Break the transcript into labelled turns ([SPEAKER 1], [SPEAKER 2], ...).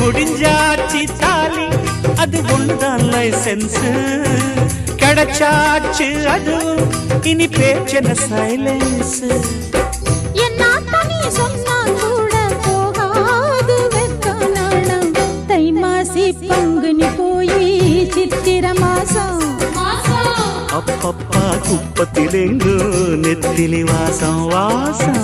[SPEAKER 1] முடிஞ்சாச்சு தாலி அது ஒண்ணுதான் லைசன்ஸ் கிடைச்சாச்சு அது இனி பேச்சன சைலன்ஸ்
[SPEAKER 2] என்ன தனி சொன்னா கூட போகாது வெக்கநாளம் தை மாசி பங்குனி போய் சித்திர மாசம்
[SPEAKER 1] அப்பப்பா குப்பத்திலேங்கோ நெத்திலி வாசம் வாசம்